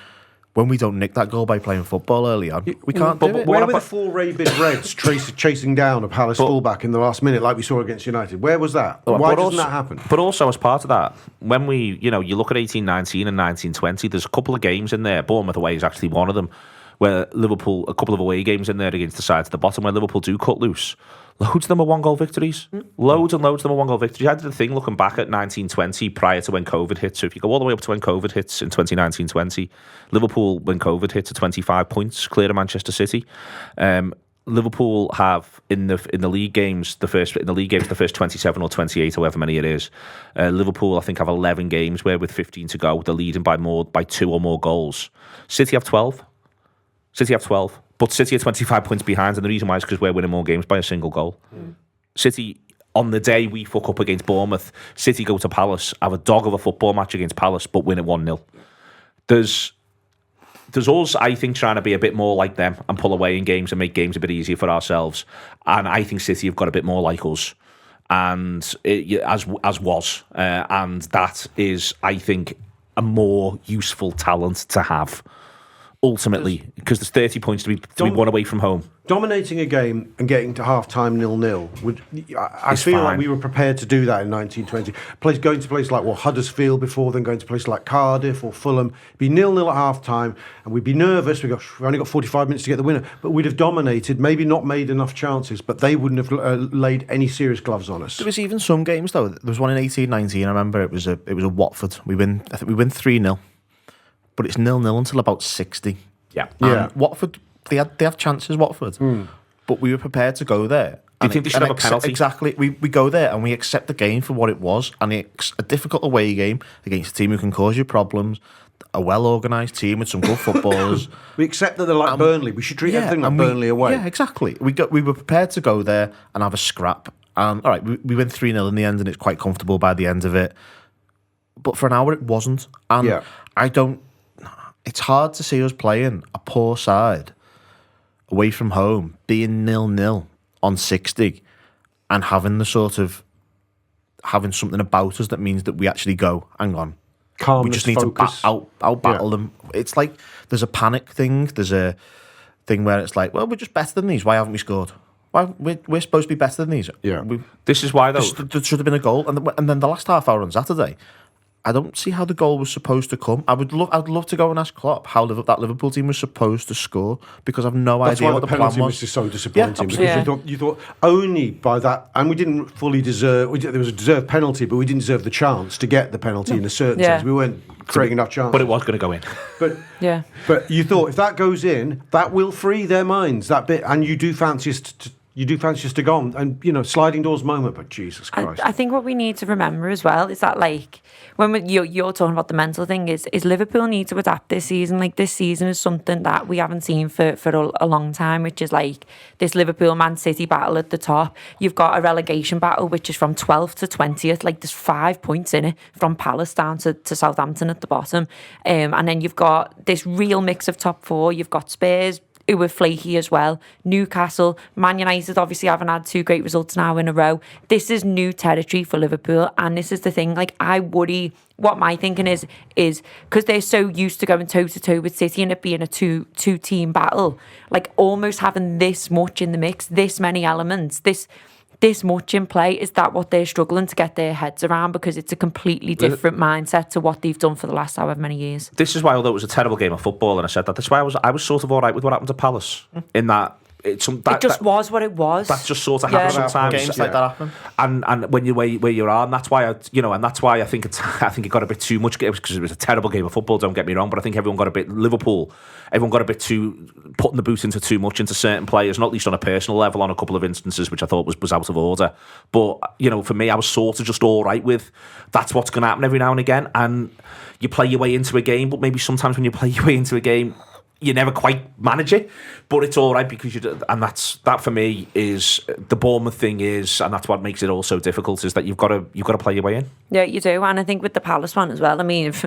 when we don't nick that goal by playing football early on, we can't do it. Where were the 4 rabid Reds chasing down a Palace fullback in the last minute like we saw against United? Where was that? Why doesn't that happen? But also, as part of that, when you look at 18-19 and 19-20, there's a couple of games in there. Bournemouth away is actually one of them, where Liverpool, a couple of away games in there against the sides at the bottom, where Liverpool do cut loose. Loads of them are 1-goal victories. Loads and loads of them are 1-goal victories. I did the thing looking back at 19-20 prior to when COVID hit. So if you go all the way up to when COVID hits in 2019-20, Liverpool, when COVID hit, to 25 points, clear of Manchester City. Liverpool have in the league games the first 27 or 28, however many it is. Liverpool, I think, have 11 games where with 15 to go they're leading by 2 or more goals. City have 12. But City are 25 points behind, and the reason why is because we're winning more games by a single goal. City, on the day we fuck up against Bournemouth, City go to Palace, have a dog of a football match against Palace, but win it 1-0. There's us, I think, trying to be a bit more like them and pull away in games and make games a bit easier for ourselves. And I think City have got a bit more like us, and as was, and that is, I think, a more useful talent to have. Ultimately, because there's 30 points to be won away from home. Dominating a game and getting to half-time 0-0, I feel fine. like we were prepared to do that in 1920. Going to places like Huddersfield before, then going to places like Cardiff or Fulham, be 0-0 at half-time, and we'd be nervous. We've only got 45 minutes to get the winner, but we'd have dominated, maybe not made enough chances, but they wouldn't have laid any serious gloves on us. There was even some games, though. There was one in 18-19, I remember, it was a Watford. I think we win 3-0. But it's 0-0 until about 60. Yeah. And Watford, they have chances, Watford. But we were prepared to go there Do you think they should have a penalty? Exactly. We go there and we accept the game for what it was, and it's a difficult away game against a team who can cause you problems, a well-organised team with some good footballers. We accept that they're like Burnley. We should treat everything like Burnley away. Yeah, exactly. We were prepared to go there and have a scrap. All right, we went 3-0 in the end, and it's quite comfortable by the end of it. But for an hour, it wasn't. And it's hard to see us playing a poor side away from home, being 0-0 on 60, and having the sort of having something about us that means that we actually go, hang on, calmness, we just need focus. to out-battle them. It's like there's a panic thing. There's a thing where it's like, well, we're just better than these. Why haven't we scored? Why we're supposed to be better than these? Yeah. This is why, though. There should have been a goal. And then the last half hour on Saturday, I don't see how the goal was supposed to come. I'd love to go and ask Klopp how that Liverpool team was supposed to score, because I've no idea what the plan was. Was so disappointing, Yeah, because you thought only by that, and we didn't fully deserve. There was a deserved penalty, but we didn't deserve the chance to get the penalty in a certain sense. We weren't creating enough chance, but it was going to go in. But you thought if that goes in, that will free their minds that bit, and you do fancy us to go on, and sliding doors moment. But Jesus Christ, I think what we need to remember as well is that, like, when you're talking about the mental thing, is Liverpool need to adapt this season. Like, this season is something that we haven't seen for a long time, which is like this Liverpool Man City battle at the top. You've got a relegation battle which is from 12th to 20th. Like, there's 5 points in it from Palace down to Southampton at the bottom, and then you've got this real mix of top four. You've got Spurs, who were flaky as well, Newcastle, Man United obviously haven't had 2 great results now in a row. This is new territory for Liverpool, and this is the thing, like, I worry, what my thinking is because they're so used to going toe-to-toe with City and it being a two-team battle, like, almost having this much in the mix, this many elements, this much in play, is that what they're struggling to get their heads around, because it's a completely different mindset to what they've done for the last however many years. This is why, although it was a terrible game of football, and I said that, that's why I was sort of all right with what happened to Palace, in that it just was what it was. That just sort of happens sometimes. Games like that happen, and when you where you are, and that's why I think it got a bit too much, because it was a terrible game of football. Don't get me wrong, but I think everyone got a bit too putting the boot into too much into certain players, not least on a personal level, on a couple of instances, which I thought was out of order. But for me, I was sort of just all right with that's what's going to happen every now and again, and you play your way into a game. But maybe sometimes when you play your way into a game, you never quite manage it, but it's all right because that for me is the Bournemouth thing is, and that's what makes it all so difficult, is that you've got to play your way in. Yeah, you do, and I think with the Palace one as well. I mean, if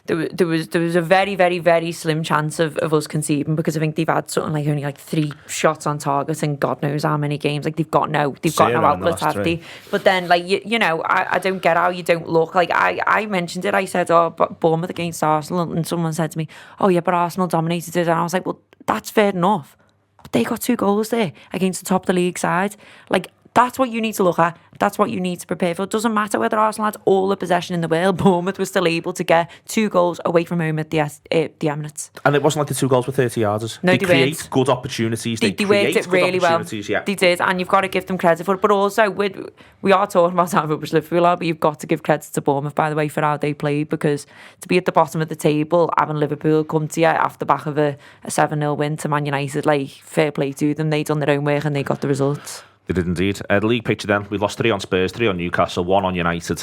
there was a very, very, very slim chance of us conceding, because I think they've had something like only 3 shots on target in God knows how many games. Like, they've got no outlets, have they? But then, like, I don't get how you don't look. Like, I mentioned it. I said, but Bournemouth against Arsenal, and someone said to me, oh yeah, but Arsenal dominated it, and I was like, well, that's fair enough. But they got 2 goals there against the top of the league side. Like, that's what you need to look at. That's what you need to prepare for. It doesn't matter whether Arsenal had all the possession in the world. Bournemouth was still able to get 2 goals away from home at the Emirates. And it wasn't like the 2 goals were 30 yarders. No, they create good opportunities. They worked it really well. Yeah. They did, and you've got to give them credit for it. But also, we are talking about how rubbish Liverpool are, but you've got to give credit to Bournemouth, by the way, for how they played, because to be at the bottom of the table, having Liverpool come to you off the back of a 7-0 win to Man United, like, fair play to them. They done their own work and they got the results. They did indeed. The league picture then, we lost 3 on Spurs, 3 on Newcastle, 1 on United.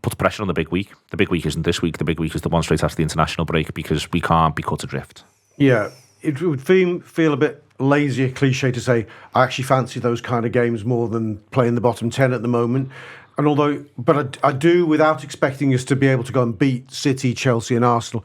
Puts pressure on the big week. The big week isn't this week. The big week is the one straight after the international break, because we can't be cut adrift. Yeah, it would feel a bit lazy, a cliche to say, I actually fancy those kind of games more than playing the bottom 10 at the moment. And but I do, without expecting us to be able to go and beat City, Chelsea and Arsenal,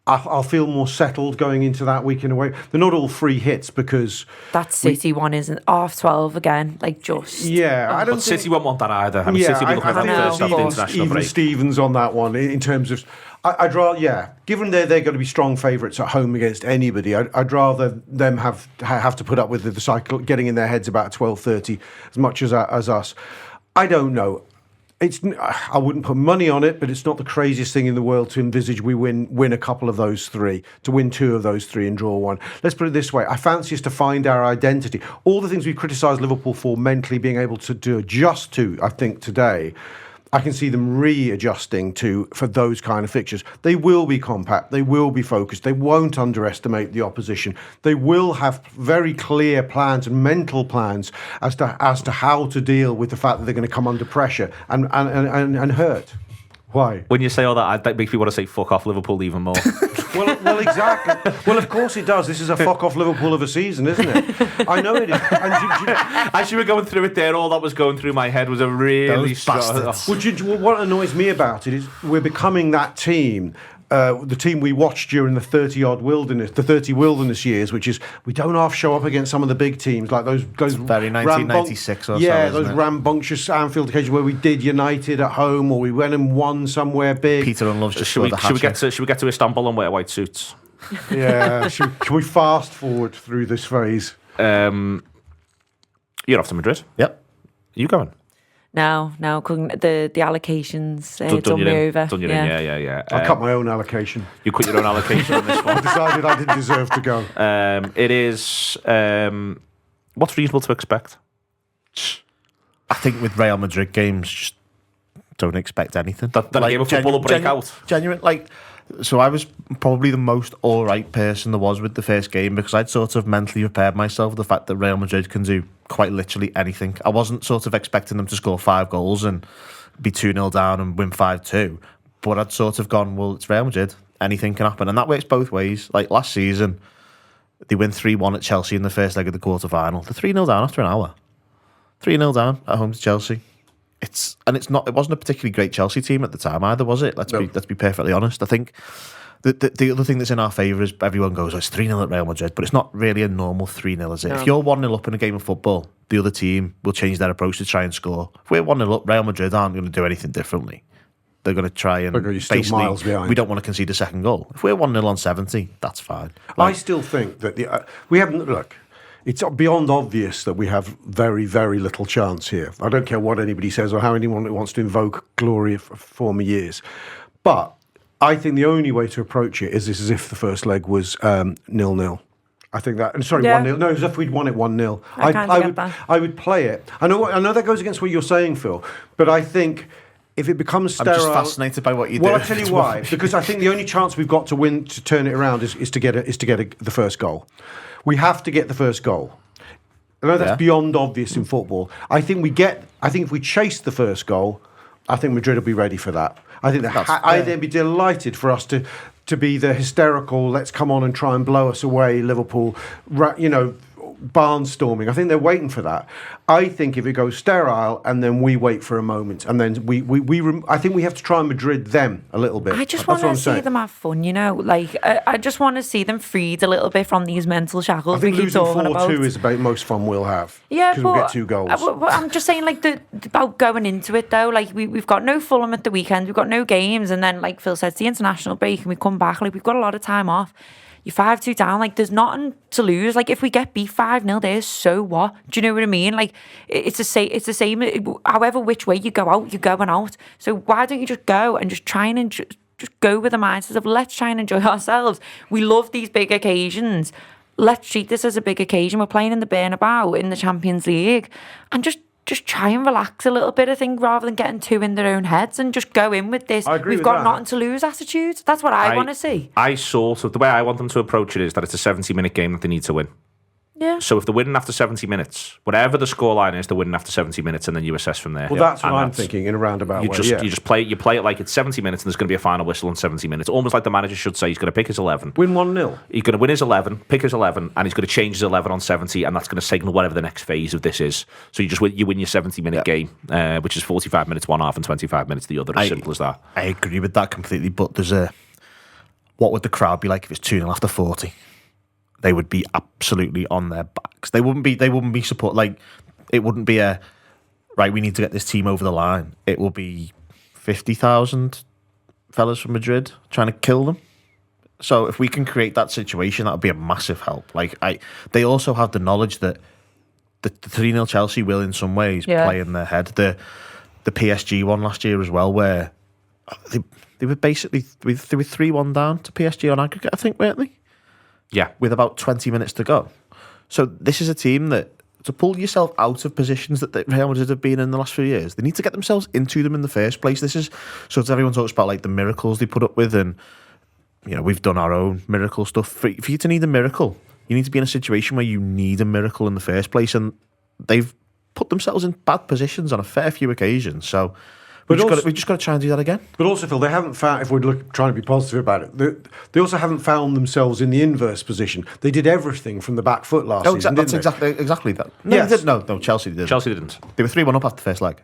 I'll feel more settled going into that week in a way. They're not all free hits, because that City one isn't half 12 again. Like, just I don't. But City won't want that either. I mean, City will look at that first after the international break. Stevens on that one in terms of. I'd rather, given they're going to be strong favourites at home against anybody, I'd rather them have to put up with the cycle getting in their heads about 12:30 as much as us. I don't know. I wouldn't put money on it, but it's not the craziest thing in the world to envisage we win a couple of those 3, to win 2 of those 3 and draw 1. Let's put it this way. I fancy us to find our identity. All the things we've criticised Liverpool for mentally being able to adjust to, I think, today, I can see them readjusting for those kind of fixtures. They will be compact. They will be focused. They won't underestimate the opposition. They will have very clear plans and mental plans as to how to deal with the fact that they're going to come under pressure and hurt. Why? When you say all that makes me want to say fuck off Liverpool even more. Well, exactly. Well, of course it does. This is a fuck off Liverpool of a season, isn't it? I know it is. As you were going through it there, all that was going through my head was a really strong... What annoys me about it is we're becoming that team. The team we watched during the 30 wilderness years, which is we don't half show up against some of the big teams like those very 1996 or so. Yeah, those rambunctious Anfield occasions where we did United at home or we went and won somewhere big. Peter and Love's just should we get to Istanbul and wear white suits? Yeah, can we fast forward through this phase? You're off to Madrid. Yep. No, the allocations done me over. Done you in, yeah. I cut my own allocation. You cut your own allocation on this one. I decided I didn't deserve to go. It is... what's reasonable to expect? I think with Real Madrid games, just don't expect anything. That like, game of football will break out. Genuine, so I was probably the most all-right person there was with the first game because I'd sort of mentally prepared myself for the fact that Real Madrid can do quite literally anything. I wasn't sort of expecting them to score 5 goals and be 2-0 down and win 5-2, but I'd sort of gone, well, it's Real Madrid. Anything can happen. And that works both ways. Like last season, they win 3-1 at Chelsea in the first leg of the quarter-final. They're 3-0 down after an hour. 3-0 down at home to Chelsea. It wasn't a particularly great Chelsea team at the time either, was it? Let's be perfectly honest. I think the other thing that's in our favour is everyone goes, it's 3-0 at Real Madrid, but it's not really a normal 3-0, is it? No. If you're 1-0 up in a game of football, the other team will change their approach to try and score. If we're 1-0 up, Real Madrid aren't going to do anything differently. They're going to try and basically, miles behind. We don't want to concede a second goal. If we're 1-0 on 70, that's fine. I still think that we haven't, look, it's beyond obvious that we have very, very little chance here. I don't care what anybody says or how anyone wants to invoke glory of former years. But I think the only way to approach it is as if the first leg was 0-0. I think that... Sorry, 1-0. No, as if we'd won it 1-0. I would play it. I know that goes against what you're saying, Phil, but I think... If it becomes sterile... I'm just fascinated by what you do. Well, I'll tell you why. Because I think the only chance we've got to win, to turn it around, is to get the first goal. We have to get the first goal. I know that's beyond obvious in football. I think if we chase the first goal, I think Madrid will be ready for that. I think they'd be delighted for us to be the hysterical, let's come on and try and blow us away, Liverpool, barnstorming. I think they're waiting for that. I think if it goes sterile and then we wait for a moment and then I think we have to try and Madrid them a little bit. I just want to see them have fun, I just want to see them freed a little bit from these mental shackles. I think losing 4-2 is about most fun we'll have. Yeah, because we'll get 2 goals. I'm just saying, about going into it though. We've got no Fulham at the weekend. We've got no games, and then, like Phil said, it's the international break, and we come back. We've got a lot of time off. You're 5-2 down. There's nothing to lose. If we get beat 5-0 there, so what? Do you know what I mean? It's the same. However which way you go out, you're going out. So why don't you just go and just try and just go with the mindset of let's try and enjoy ourselves. We love these big occasions. Let's treat this as a big occasion. We're playing in the Bernabeu in the Champions League, and just try and relax a little bit, I think, rather than getting too in their own heads, and just go in with this we've got nothing to lose attitude. That's what I want to see. The way I want them to approach it is that it's a 70-minute game that they need to win. Yeah. So if they're winning after 70 minutes, whatever the scoreline is, they're winning after 70 minutes, and then you assess from there. Well, that's what I'm thinking in a roundabout way. You just play it like it's 70 minutes, and there's going to be a final whistle in 70 minutes. Almost like the manager should say he's going to pick his 11. Win 1-0. He's going to win his 11, pick his 11, and he's going to change his 11 on 70, and that's going to signal whatever the next phase of this is. So you win your 70-minute game, which is 45 minutes one half and 25 minutes the other. As simple as that. I agree with that completely, but what would the crowd be like if it's 2-0 after 40? They would be absolutely on their backs. They wouldn't be support. It wouldn't be we need to get this team over the line. It will be 50,000 fellas from Madrid trying to kill them. So if we can create that situation, that would be a massive help. They also have the knowledge that the 3-0 Chelsea will in some ways play in their head. The PSG one last year as well, where they were basically 3-1 down to PSG on aggregate, I think, weren't they? Yeah. With about 20 minutes to go. So this is a team that to pull yourself out of positions that Real Madrid have been in the last few years. They need to get themselves into them in the first place. This is so everyone talks about like the miracles they put up with, and we've done our own miracle stuff. For you to need a miracle, you need to be in a situation where you need a miracle in the first place, and they've put themselves in bad positions on a fair few occasions. So we've just got to try and do that again. But also, Phil, they haven't found, if we're trying to be positive about it, they also haven't found themselves in the inverse position. They did everything from the back foot last season, that's didn't they? exactly that. No, Yes. they didn't. No, Chelsea didn't. Chelsea didn't. They were 3-1 up after the first leg.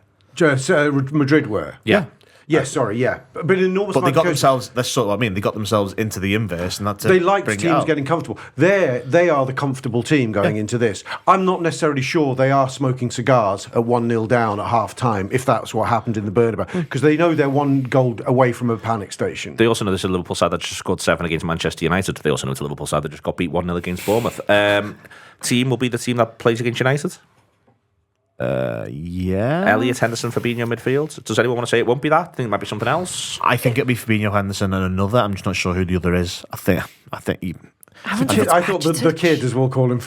Madrid were. Yeah. Yes, sorry, yeah. But in enormous But they got occasions, themselves. That's sort of what I mean. They got themselves into the inverse, and that's they liked teams getting comfortable. They are the comfortable team going into this. I'm not necessarily sure they are smoking cigars at 1-0 down at half time, if that's what happened in the Bernabeu, because they know they're one goal away from a panic station. They also know this is a Liverpool side that just scored 7 against Manchester United. They also know it's a Liverpool side that just got beat 1-0 against Bournemouth. Team will be the team that plays against United. Yeah. Elliot, Henderson, Fabinho midfield. Does anyone want to say it won't be that? I think it might be something else. I think it'll be Fabinho, Henderson, and another. I'm just not sure who the other is. I think. I thought the kid, as we'll call him,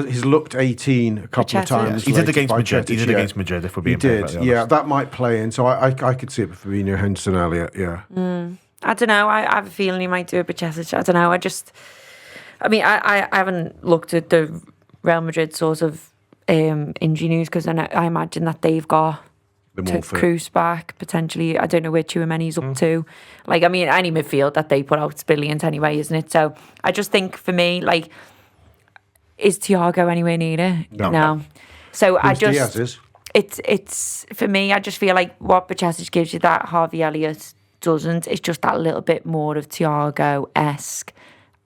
he's looked 18 a couple of times. He did against Madrid. He did against Madrid. If we're being honest. That might play in. So I could see it for Fabinho, Henderson, Elliot. Yeah. I don't know. I have a feeling he might do it, Bajcetic. I don't know. I haven't looked at the Real Madrid sort of injury news, because I imagine that they've got Cruz back potentially. I don't know where Tchouameni's up to. Any midfield that they put out is brilliant anyway, isn't it? So I just think for me, is Thiago anywhere near it? No. So Diaz is. It's for me. I just feel like what Bajcetic gives you that Harvey Elliott doesn't. It's just that little bit more of Thiago-esque.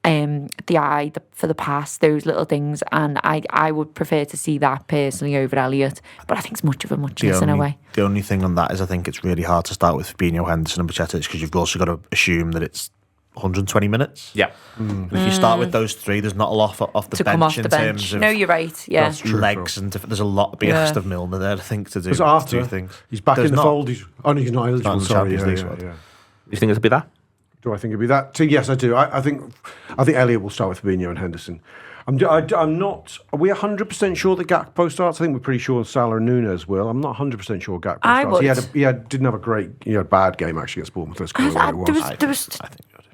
The eye for the pass, those little things, and I would prefer to see that personally over Elliott, but I think it's much of a muchness in a way. The only thing on that is I think it's really hard to start with Fabinho, Henderson and Bajcetic, because you've also got to assume that it's 120 minutes. Yeah. If you start with those three, there's not a lot off the bench in terms of... No, you're right, yeah. Legs, and there's a lot to be asked of Milner there, I think, to do after, things. He's back in the fold. He's not eligible, sorry. You think it'll be that? Do I think it'd be that? Yes, I do. I think Elliott will start with Fabinho and Henderson. I'm not. Are we 100% sure that Gakpo starts? I think we're pretty sure Salah and Núñez will. I'm not 100% sure Gakpo starts. He didn't have a great, bad game actually against Bournemouth. Let's call it what it was.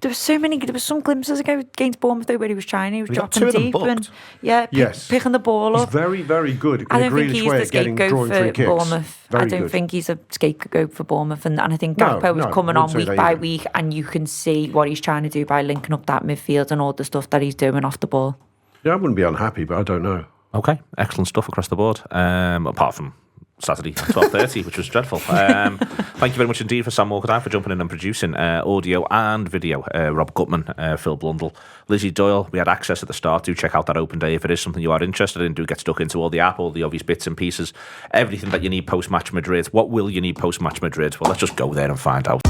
There was some glimpses against Bournemouth though where he was trying. He was dropping deep and picking the ball up. He's very, very good. I don't think he's the scapegoat for Bournemouth. I don't think he's a scapegoat for Bournemouth, and I think Gakpo was coming on week by week, and you can see what he's trying to do by linking up that midfield and all the stuff that he's doing off the ball. Yeah, I wouldn't be unhappy, but I don't know. Okay, excellent stuff across the board. Apart from Saturday, 12:30, which was dreadful. Thank you very much indeed for Sam Walker for jumping in and producing audio and video. Rob Gutmann, Phil Blundell, Lizzi, Doyle. We had access at the start. Do check out that open day if it is something you are interested in. Do get stuck into all the app, all the obvious bits and pieces, everything that you need post-match Madrid. What will you need post-match Madrid? Well, let's just go there and find out.